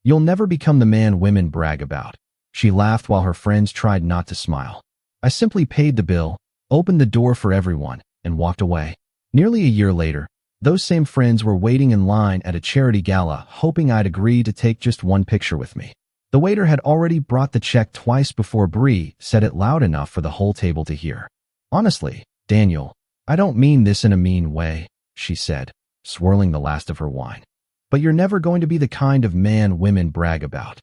You'll never become the man women brag about. She laughed while her friends tried not to smile. I simply paid the bill, opened the door for everyone, and walked away. Nearly a year later, those same friends were waiting in line at a charity gala, hoping I'd agree to take just one picture with me. The waiter had already brought the check twice before Bree said it loud enough for the whole table to hear. Honestly, Daniel, I don't mean this in a mean way, she said, swirling the last of her wine. But you're never going to be the kind of man women brag about.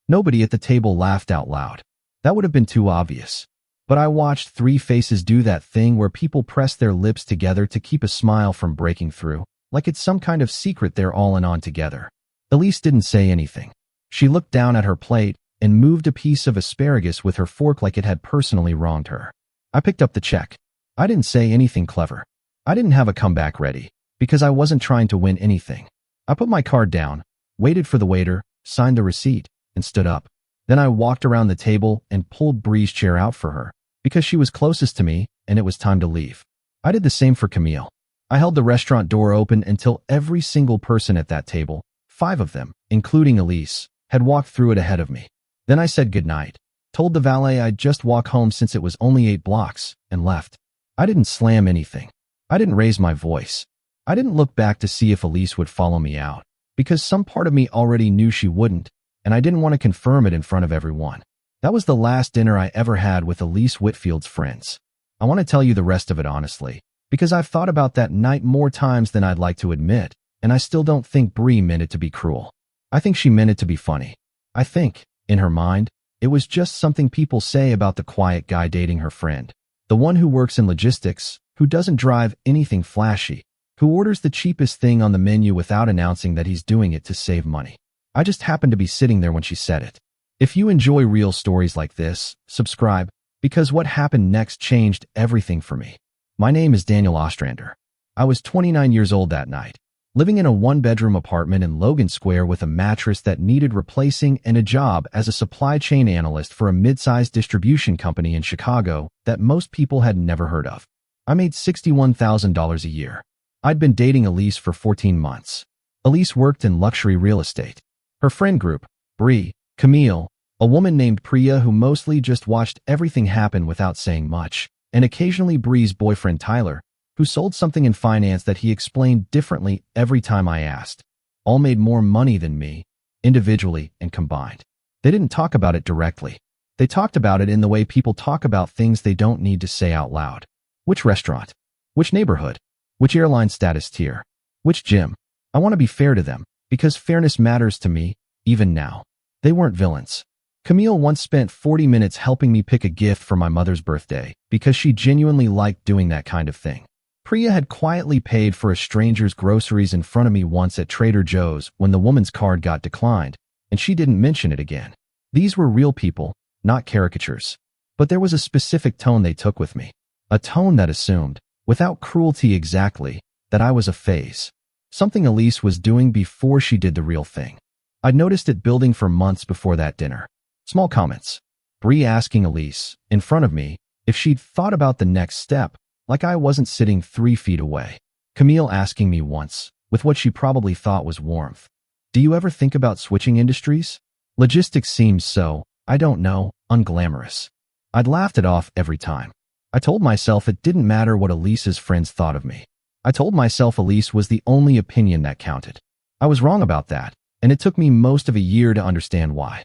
Nobody at the table laughed out loud. That would have been too obvious. But I watched three faces do that thing where people press their lips together to keep a smile from breaking through, like it's some kind of secret they're all in on together. Elise didn't say anything. She looked down at her plate and moved a piece of asparagus with her fork like it had personally wronged her. I picked up the check. I didn't say anything clever. I didn't have a comeback ready, because I wasn't trying to win anything. I put my card down, waited for the waiter, signed the receipt, and stood up. Then I walked around the table and pulled Bree's chair out for her, because she was closest to me and it was time to leave. I did the same for Camille. I held the restaurant door open until every single person at that table, 5 of them, including Elise, had walked through it ahead of me. Then I said goodnight, told the valet I'd just walk home since it was only 8 blocks, and left. I didn't slam anything. I didn't raise my voice. I didn't look back to see if Elise would follow me out, because some part of me already knew she wouldn't, and I didn't want to confirm it in front of everyone. That was the last dinner I ever had with Elise Whitfield's friends. I want to tell you the rest of it honestly, because I've thought about that night more times than I'd like to admit, and I still don't think Bree meant it to be cruel. I think she meant it to be funny. I think, in her mind, it was just something people say about the quiet guy dating her friend. The one who works in logistics, who doesn't drive anything flashy, who orders the cheapest thing on the menu without announcing that he's doing it to save money. I just happened to be sitting there when she said it. If you enjoy real stories like this, subscribe, because what happened next changed everything for me. My name is Daniel Ostrander. I was 29 years old that night, living in a 1-bedroom apartment in Logan Square with a mattress that needed replacing and a job as a supply chain analyst for a mid-sized distribution company in Chicago that most people had never heard of. I made $61,000 a year. I'd been dating Elise for 14 months. Elise worked in luxury real estate. Her friend group, Bree, Camille, a woman named Priya who mostly just watched everything happen without saying much, and occasionally Bree's boyfriend Tyler, who sold something in finance that he explained differently every time I asked, all made more money than me, individually and combined. They didn't talk about it directly. They talked about it in the way people talk about things they don't need to say out loud. Which restaurant? Which neighborhood? Which airline status tier? Which gym? I want to be fair to them, because fairness matters to me, even now. They weren't villains. Camille once spent 40 minutes helping me pick a gift for my mother's birthday, because she genuinely liked doing that kind of thing. Priya had quietly paid for a stranger's groceries in front of me once at Trader Joe's when the woman's card got declined, and she didn't mention it again. These were real people, not caricatures. But there was a specific tone they took with me. A tone that assumed, without cruelty exactly, that I was a phase. Something Elise was doing before she did the real thing. I'd noticed it building for months before that dinner. Small comments. Bree asking Elise, in front of me, if she'd thought about the next step, like I wasn't sitting 3 feet away. Camille asking me once, with what she probably thought was warmth, do you ever think about switching industries? Logistics seems so, I don't know, unglamorous. I'd laughed it off every time. I told myself it didn't matter what Elise's friends thought of me. I told myself Elise was the only opinion that counted. I was wrong about that, and it took me most of a year to understand why.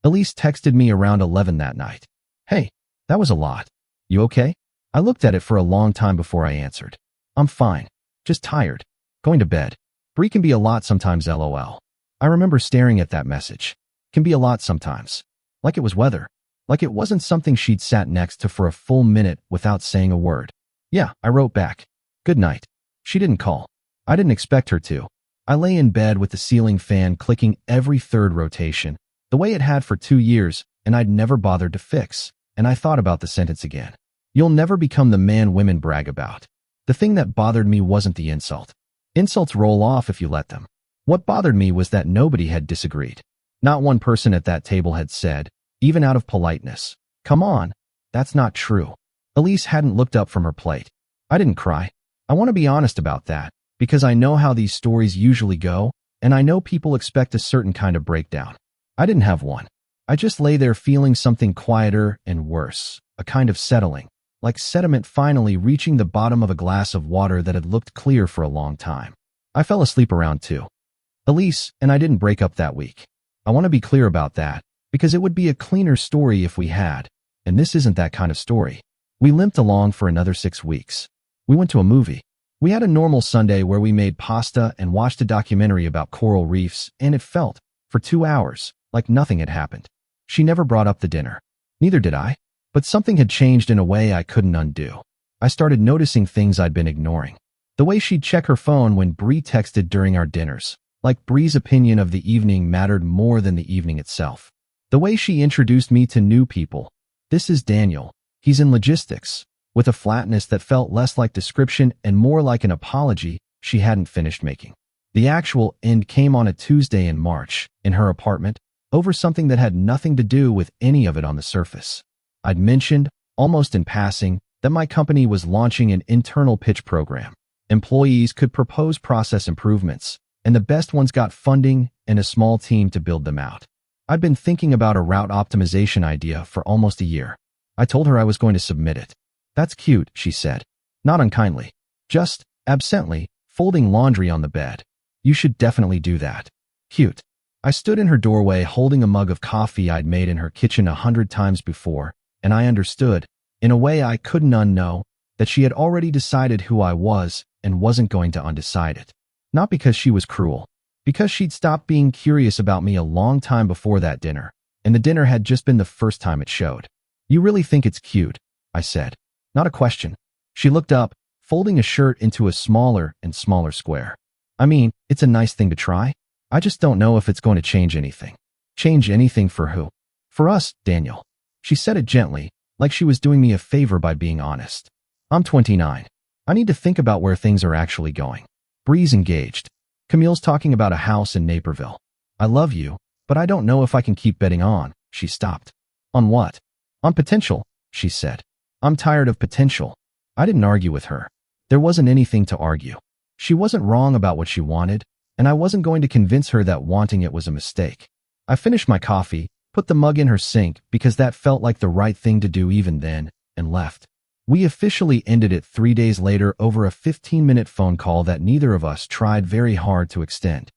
Elise texted me around 11 that night. Hey, that was a lot. You okay? I looked at it for a long time before I answered. I'm fine. Just tired. Going to bed. Bree can be a lot sometimes, lol. I remember staring at that message. Can be a lot sometimes. Like it was weather. Like it wasn't something she'd sat next to for a full minute without saying a word. Yeah, I wrote back. Good night. She didn't call. I didn't expect her to. I lay in bed with the ceiling fan clicking every third rotation, the way it had for 2 years, and I'd never bothered to fix, and I thought about the sentence again. You'll never become the man women brag about. The thing that bothered me wasn't the insult. Insults roll off if you let them. What bothered me was that nobody had disagreed. Not one person at that table had said, even out of politeness, come on, that's not true. Elise hadn't looked up from her plate. I didn't cry. I want to be honest about that, because I know how these stories usually go, And I know people expect a certain kind of breakdown. I didn't have one. I just lay there feeling something quieter and worse, a kind of settling, like sediment finally reaching the bottom of a glass of water that had looked clear for a long time. I fell asleep around 2. Elise and I didn't break up that week. I want to be clear about that, because it would be a cleaner story if we had, and this isn't that kind of story. We limped along for another 6 weeks. We went to a movie. We had a normal Sunday where we made pasta and watched a documentary about coral reefs, and it felt, for 2 hours, like nothing had happened. She never brought up the dinner. Neither did I. But something had changed in a way I couldn't undo. I started noticing things I'd been ignoring. The way she'd check her phone when Bree texted during our dinners, like Bree's opinion of the evening mattered more than the evening itself. The way she introduced me to new people. This is Daniel. He's in logistics. With a flatness that felt less like description and more like an apology she hadn't finished making. The actual end came on a Tuesday in March, in her apartment, over something that had nothing to do with any of it on the surface. I'd mentioned, almost in passing, that my company was launching an internal pitch program. Employees could propose process improvements, and the best ones got funding and a small team to build them out. I'd been thinking about a route optimization idea for almost a year. I told her I was going to submit it. That's cute, she said. Not unkindly. Just, absently, folding laundry on the bed. You should definitely do that. Cute. I stood in her doorway holding a mug of coffee I'd made in her kitchen 100 times before, and I understood, in a way I couldn't unknow, that she had already decided who I was and wasn't going to undecide it. Not because she was cruel. Because she'd stopped being curious about me a long time before that dinner, and the dinner had just been the first time it showed. You really think it's cute, I said. Not a question. She looked up, folding a shirt into a smaller and smaller square. I mean, it's a nice thing to try. I just don't know if it's going to change anything. Change anything for who? For us, Daniel. She said it gently, like she was doing me a favor by being honest. I'm 29. I need to think about where things are actually going. Bree's engaged. Camille's talking about a house in Naperville. I love you, but I don't know if I can keep betting on. She stopped. On what? On potential, she said. I'm tired of potential. I didn't argue with her. There wasn't anything to argue. She wasn't wrong about what she wanted, and I wasn't going to convince her that wanting it was a mistake. I finished my coffee, put the mug in her sink because that felt like the right thing to do even then, and left. We officially ended it 3 days later over a 15-minute phone call that neither of us tried very hard to extend.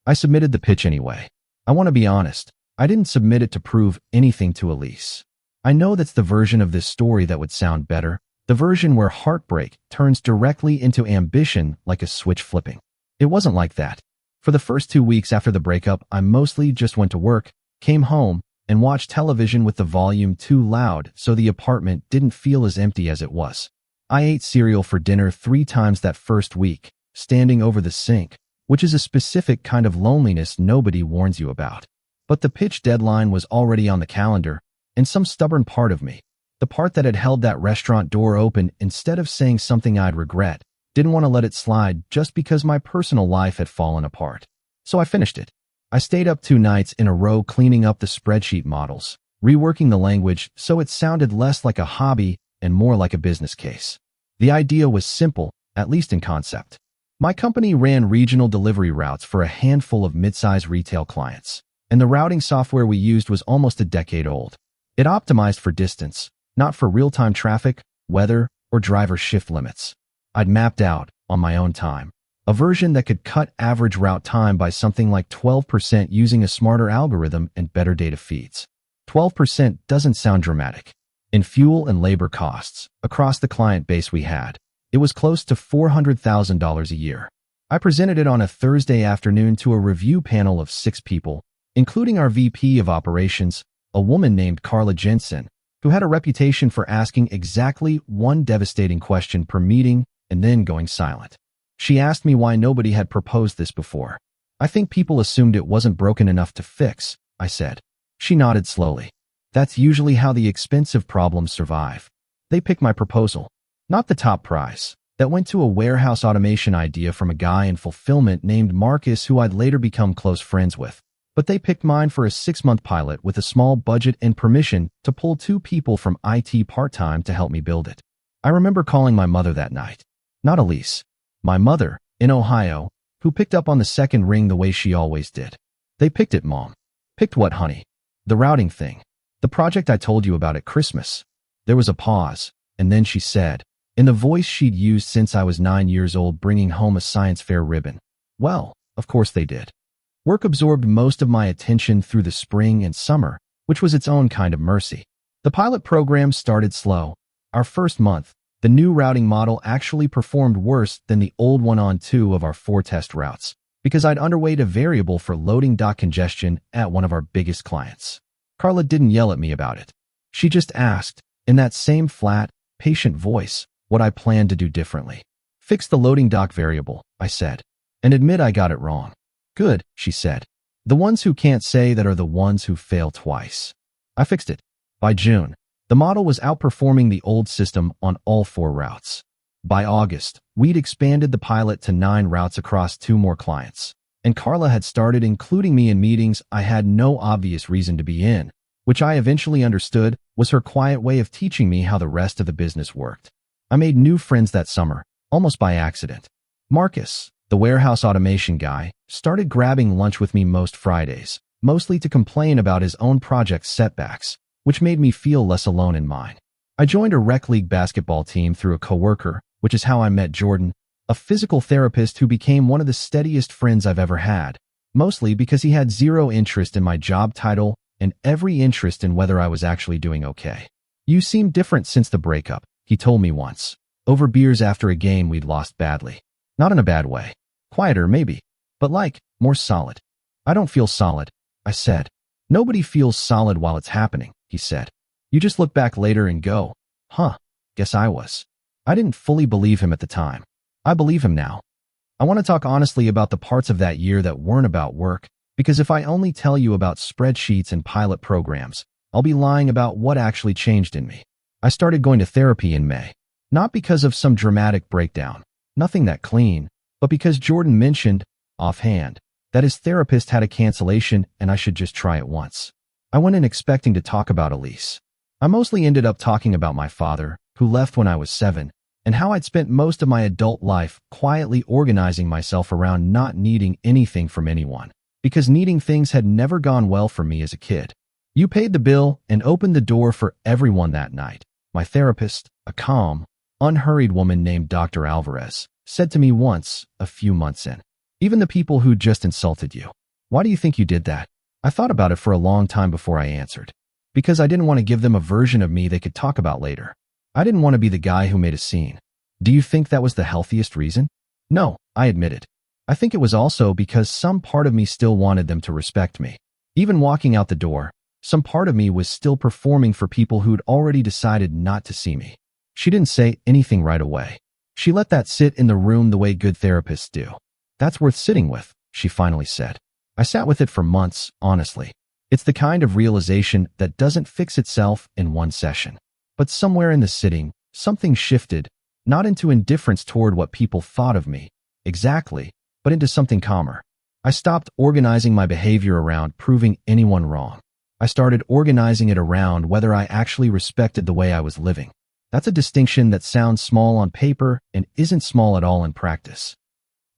I submitted the pitch anyway. I want to be honest. I didn't submit it to prove anything to Elise. I know that's the version of this story that would sound better, the version where heartbreak turns directly into ambition like a switch flipping. It wasn't like that. For the first 2 weeks after the breakup, I mostly just went to work, came home, and watched television with the volume too loud so the apartment didn't feel as empty as it was. I ate cereal for dinner 3 times that first week, standing over the sink, which is a specific kind of loneliness nobody warns you about. But the pitch deadline was already on the calendar, and some stubborn part of me, the part that had held that restaurant door open instead of saying something I'd regret, didn't want to let it slide just because my personal life had fallen apart. So I finished it. I stayed up 2 nights in a row cleaning up the spreadsheet models, reworking the language so it sounded less like a hobby and more like a business case. The idea was simple, at least in concept. My company ran regional delivery routes for a handful of mid-size retail clients, and the routing software we used was almost a decade old. It optimized for distance, not for real-time traffic, weather, or driver shift limits. I'd mapped out, on my own time, a version that could cut average route time by something like 12% using a smarter algorithm and better data feeds. 12% doesn't sound dramatic. In fuel and labor costs, across the client base we had, it was close to $400,000 a year. I presented it on a Thursday afternoon to a review panel of 6 people, including our VP of operations, a woman named Carla Jensen, who had a reputation for asking exactly one devastating question per meeting and then going silent. She asked me why nobody had proposed this before. I think people assumed it wasn't broken enough to fix, I said. She nodded slowly. That's usually how the expensive problems survive. They picked my proposal, not the top prize, that went to a warehouse automation idea from a guy in fulfillment named Marcus who I'd later become close friends with. But they picked mine for a 6-month pilot with a small budget and permission to pull 2 people from IT part-time to help me build it. I remember calling my mother that night. Not Elise. My mother, in Ohio, who picked up on the second ring the way she always did. They picked it, Mom. Picked what, honey? The routing thing. The project I told you about at Christmas. There was a pause, and then she said, in the voice she'd used since I was 9 years old, bringing home a science fair ribbon, well, of course they did. Work absorbed most of my attention through the spring and summer, which was its own kind of mercy. The pilot program started slow. Our first month, the new routing model actually performed worse than the old one on 2 of our 4 test routes, because I'd underweight a variable for loading dock congestion at one of our biggest clients. Carla didn't yell at me about it. She just asked, in that same flat, patient voice, what I planned to do differently. Fix the loading dock variable, I said, and admit I got it wrong. Good, she said. The ones who can't say that are the ones who fail twice. I fixed it. By June, the model was outperforming the old system on all 4 routes. By August, we'd expanded the pilot to 9 routes across 2 more clients, and Carla had started including me in meetings I had no obvious reason to be in, which I eventually understood was her quiet way of teaching me how the rest of the business worked. I made new friends that summer, almost by accident. Marcus, the warehouse automation guy, started grabbing lunch with me most Fridays, mostly to complain about his own project setbacks, which made me feel less alone in mine. I joined a rec league basketball team through a coworker, which is how I met Jordan, a physical therapist who became one of the steadiest friends I've ever had, mostly because he had zero interest in my job title and every interest in whether I was actually doing okay. You seem different since the breakup, he told me once, over beers after a game we'd lost badly. Not in a bad way. Quieter, maybe, but more solid. I don't feel solid, I said. Nobody feels solid while it's happening, he said. You just look back later and go, huh, guess I was. I didn't fully believe him at the time. I believe him now. I want to talk honestly about the parts of that year that weren't about work, because if I only tell you about spreadsheets and pilot programs, I'll be lying about what actually changed in me. I started going to therapy in May, not because of some dramatic breakdown, nothing that clean, but because Jordan mentioned, offhand, that his therapist had a cancellation and I should just try it once. I went in expecting to talk about Elise. I mostly ended up talking about my father, who left when I was 7, and how I'd spent most of my adult life quietly organizing myself around not needing anything from anyone, because needing things had never gone well for me as a kid. You paid the bill and opened the door for everyone that night. My therapist, a calm, unhurried woman named Dr. Alvarez, said to me once, a few months in, even the people who just insulted you. Why do you think you did that? I thought about it for a long time before I answered. Because I didn't want to give them a version of me they could talk about later. I didn't want to be the guy who made a scene. Do you think that was the healthiest reason? No, I admitted. I think it was also because some part of me still wanted them to respect me. Even walking out the door, some part of me was still performing for people who'd already decided not to see me. She didn't say anything right away. She let that sit in the room the way good therapists do. That's worth sitting with, she finally said. I sat with it for months, honestly. It's the kind of realization that doesn't fix itself in one session. But somewhere in the sitting, something shifted, not into indifference toward what people thought of me, exactly, but into something calmer. I stopped organizing my behavior around proving anyone wrong. I started organizing it around whether I actually respected the way I was living. That's a distinction that sounds small on paper and isn't small at all in practice.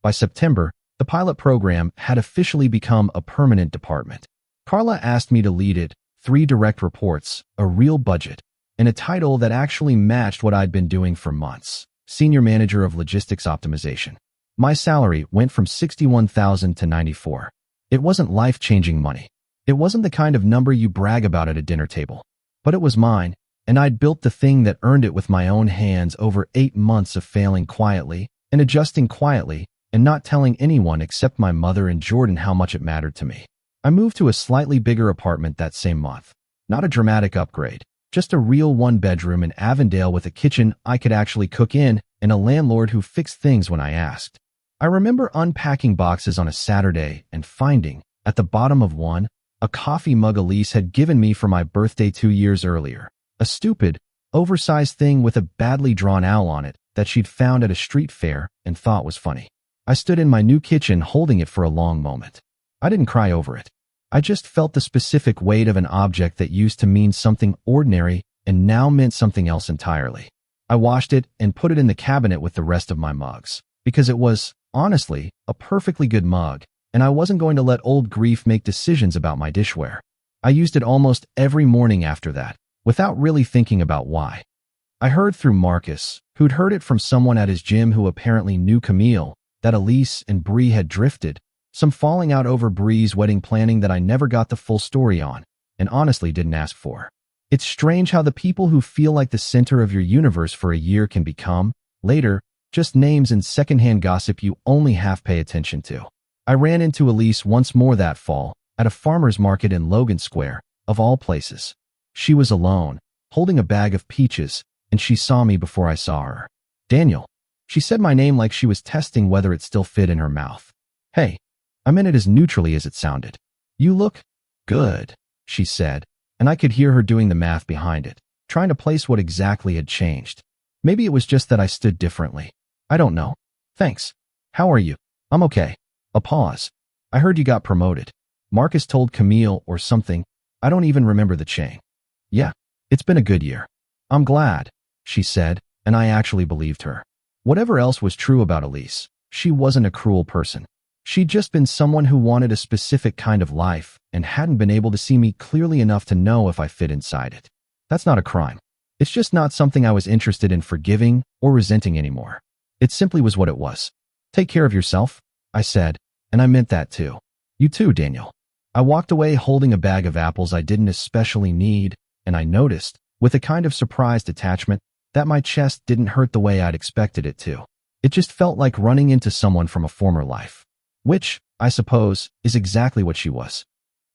By September, the pilot program had officially become a permanent department. Carla asked me to lead it, 3 direct reports, a real budget, and a title that actually matched what I'd been doing for months, Senior Manager of Logistics Optimization. My salary went from $61,000 to $94,000. It wasn't life-changing money. It wasn't the kind of number you brag about at a dinner table. But it was mine, and I'd built the thing that earned it with my own hands over 8 months of failing quietly and adjusting quietly and not telling anyone except my mother and Jordan how much it mattered to me. I moved to a slightly bigger apartment that same month. Not a dramatic upgrade, just a real 1-bedroom in Avondale with a kitchen I could actually cook in and a landlord who fixed things when I asked. I remember unpacking boxes on a Saturday and finding, at the bottom of one, a coffee mug Elise had given me for my birthday 2 years earlier. A stupid, oversized thing with a badly drawn owl on it that she'd found at a street fair and thought was funny. I stood in my new kitchen holding it for a long moment. I didn't cry over it. I just felt the specific weight of an object that used to mean something ordinary and now meant something else entirely. I washed it and put it in the cabinet with the rest of my mugs, because it was, Honestly, a perfectly good mug, and I wasn't going to let old grief make decisions about my dishware. I used it almost every morning after that, without really thinking about why. I heard through Marcus, who'd heard it from someone at his gym who apparently knew Camille, that Elise and Bree had drifted, some falling out over Bree's wedding planning that I never got the full story on, and honestly didn't ask for. It's strange how the people who feel like the center of your universe for a year can become, later, just names and secondhand gossip you only half pay attention to. I ran into Elise once more that fall, at a farmer's market in Logan Square, of all places. She was alone, holding a bag of peaches, and she saw me before I saw her. Daniel. She said my name like she was testing whether it still fit in her mouth. Hey. I meant it as neutrally as it sounded. You look good, she said, and I could hear her doing the math behind it, trying to place what exactly had changed. Maybe it was just that I stood differently. I don't know. Thanks. How are you? I'm okay. A pause. I heard you got promoted. Marcus told Camille or something. I don't even remember the chain. Yeah, it's been a good year. I'm glad, she said, and I actually believed her. Whatever else was true about Elise, she wasn't a cruel person. She'd just been someone who wanted a specific kind of life and hadn't been able to see me clearly enough to know if I fit inside it. That's not a crime. It's just not something I was interested in forgiving or resenting anymore. It simply was what it was. Take care of yourself, I said, and I meant that too. You too, Daniel. I walked away holding a bag of apples I didn't especially need, and I noticed, with a kind of surprised attachment, that my chest didn't hurt the way I'd expected it to. It just felt like running into someone from a former life. Which, I suppose, is exactly what she was.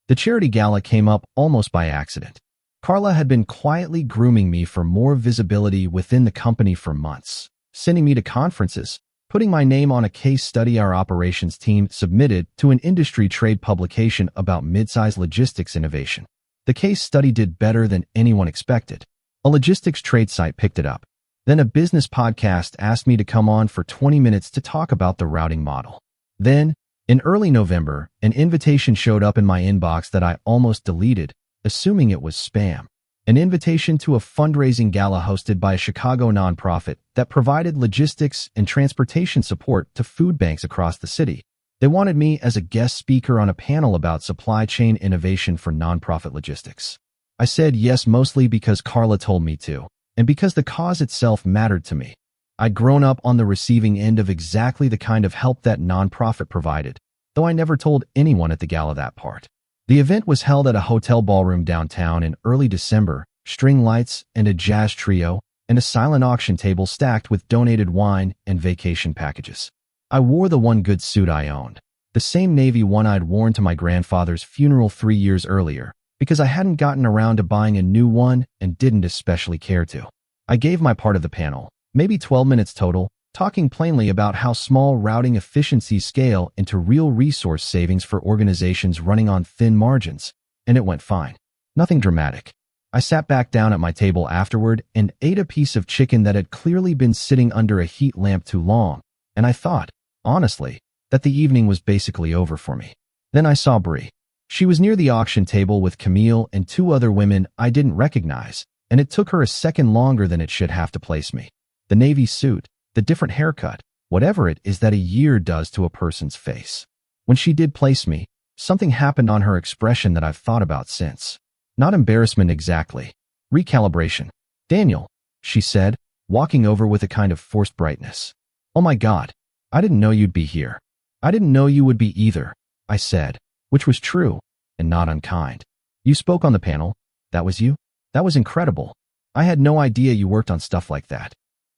The charity gala came up almost by accident. Carla had been quietly grooming me for more visibility within the company for months, sending me to conferences, putting my name on a case study our operations team submitted to an industry trade publication about mid-size logistics innovation. The case study did better than anyone expected. A logistics trade site picked it up. Then a business podcast asked me to come on for 20 minutes to talk about the routing model. Then, in early November, an invitation showed up in my inbox that I almost deleted, assuming it was spam. An invitation to a fundraising gala hosted by a Chicago nonprofit that provided logistics and transportation support to food banks across the city. They wanted me as a guest speaker on a panel about supply chain innovation for nonprofit logistics. I said yes mostly because Carla told me to, and because the cause itself mattered to me. I'd grown up on the receiving end of exactly the kind of help that nonprofit provided, though I never told anyone at the gala that part. The event was held at a hotel ballroom downtown in early December, string lights and a jazz trio, and a silent auction table stacked with donated wine and vacation packages. I wore the one good suit I owned, the same navy one I'd worn to my grandfather's funeral 3 years earlier, because I hadn't gotten around to buying a new one and didn't especially care to. I gave my part of the panel, maybe 12 minutes total, talking plainly about how small routing efficiencies scale into real resource savings for organizations running on thin margins, and it went fine. Nothing dramatic. I sat back down at my table afterward and ate a piece of chicken that had clearly been sitting under a heat lamp too long, and I thought, honestly, that the evening was basically over for me. Then I saw Bree. She was near the auction table with Camille and 2 other women I didn't recognize, and it took her a second longer than it should have to place me. The navy suit, the different haircut, whatever it is that a year does to a person's face. When she did place me, something happened on her expression that I've thought about since. Not embarrassment exactly. Recalibration. Daniel, she said, walking over with a kind of forced brightness. Oh my God, I didn't know you'd be here. I didn't know you would be either, I said, which was true, and not unkind. You spoke on the panel. That was you? That was incredible. I had no idea you worked on stuff like that.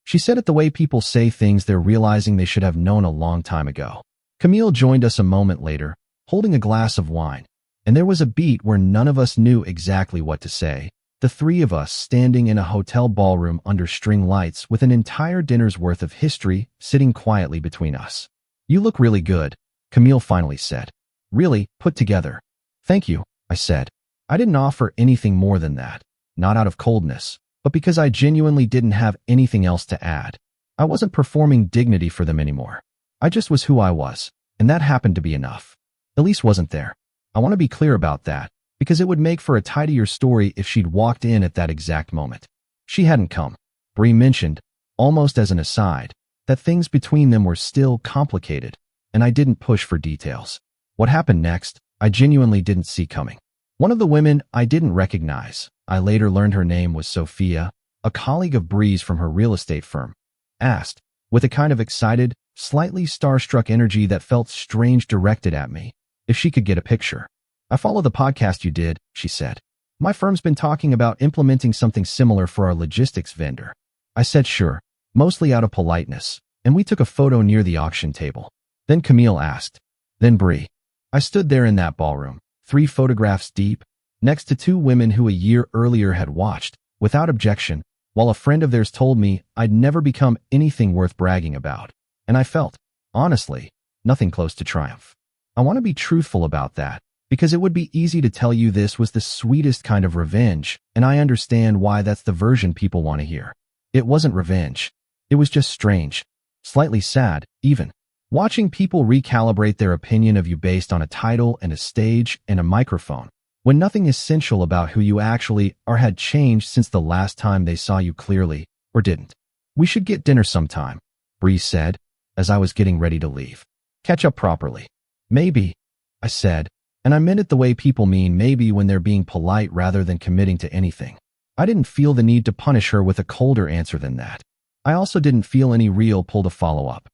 She said it the way people say things they're realizing they should have known a long time ago. Camille joined us a moment later, holding a glass of wine, and there was a beat where none of us knew exactly what to say, the 3 of us standing in a hotel ballroom under string lights with an entire dinner's worth of history sitting quietly between us. You look really good, Camille finally said. Really, put together. Thank you, I said. I didn't offer anything more than that, not out of coldness, but because I genuinely didn't have anything else to add. I wasn't performing dignity for them anymore. I just was who I was, and that happened to be enough. Elise wasn't there. I want to be clear about that, because it would make for a tidier story if she'd walked in at that exact moment. She hadn't come. Bree mentioned, almost as an aside, that things between them were still complicated, and I didn't push for details. What happened next, I genuinely didn't see coming. One of the women I didn't recognize, I later learned her name was Sophia, a colleague of Bree's from her real estate firm, asked, with a kind of excited, slightly starstruck energy that felt strange directed at me, if she could get a picture. "I follow the podcast you did," she said. "My firm's been talking about implementing something similar for our logistics vendor." I said sure, mostly out of politeness, and we took a photo near the auction table. Then Camille asked, "Then Bree." I stood there in that ballroom, 3 photographs deep, next to 2 women who a year earlier had watched, without objection, while a friend of theirs told me I'd never become anything worth bragging about. And I felt, honestly, nothing close to triumph. I want to be truthful about that, because it would be easy to tell you this was the sweetest kind of revenge, and I understand why that's the version people want to hear. It wasn't revenge. It was just strange, slightly sad, even. Watching people recalibrate their opinion of you based on a title and a stage and a microphone, when nothing essential about who you actually are had changed since the last time they saw you clearly, or didn't. "We should get dinner sometime," Bree said, as I was getting ready to leave. "Catch up properly." "Maybe," I said, and I meant it the way people mean maybe when they're being polite rather than committing to anything. I didn't feel the need to punish her with a colder answer than that. I also didn't feel any real pull to follow up.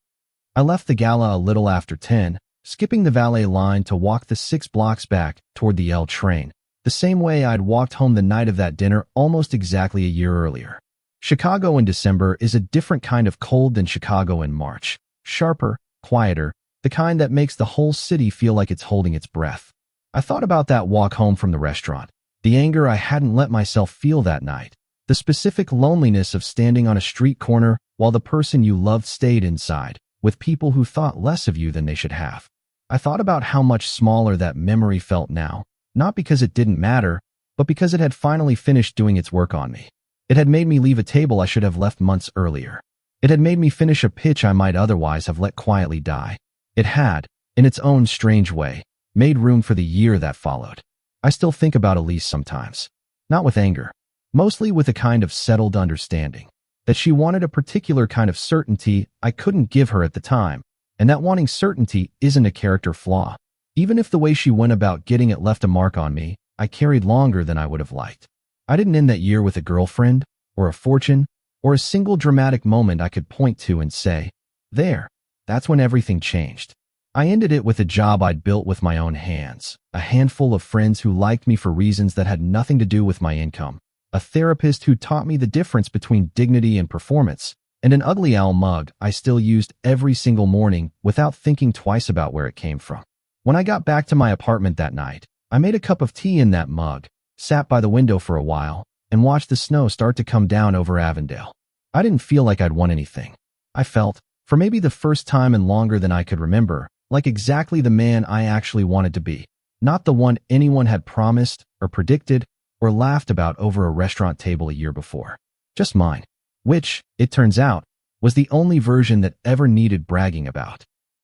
I left the gala a little after 10, skipping the valet line to walk the 6 blocks back toward the L train, the same way I'd walked home the night of that dinner almost exactly a year earlier. Chicago in December is a different kind of cold than Chicago in March. Sharper, quieter, the kind that makes the whole city feel like it's holding its breath. I thought about that walk home from the restaurant, the anger I hadn't let myself feel that night, the specific loneliness of standing on a street corner while the person you loved stayed inside, with people who thought less of you than they should have. I thought about how much smaller that memory felt now, not because it didn't matter, but because it had finally finished doing its work on me. It had made me leave a table I should have left months earlier. It had made me finish a pitch I might otherwise have let quietly die. It had, in its own strange way, made room for the year that followed. I still think about Elise sometimes. Not with anger. Mostly with a kind of settled understanding. That she wanted a particular kind of certainty I couldn't give her at the time, and that wanting certainty isn't a character flaw. Even if the way she went about getting it left a mark on me, I carried longer than I would have liked. I didn't end that year with a girlfriend, or a fortune, or a single dramatic moment I could point to and say, "There, that's when everything changed." I ended it with a job I'd built with my own hands, a handful of friends who liked me for reasons that had nothing to do with my income, a therapist who taught me the difference between dignity and performance, and an ugly owl mug I still used every single morning without thinking twice about where it came from. When I got back to my apartment that night, I made a cup of tea in that mug, sat by the window for a while, and watched the snow start to come down over Avondale. I didn't feel like I'd won anything. I felt, for maybe the first time in longer than I could remember, like exactly the man I actually wanted to be, not the one anyone had promised or predicted or laughed about over a restaurant table a year before. Just mine, which, it turns out, was the only version that ever needed bragging about.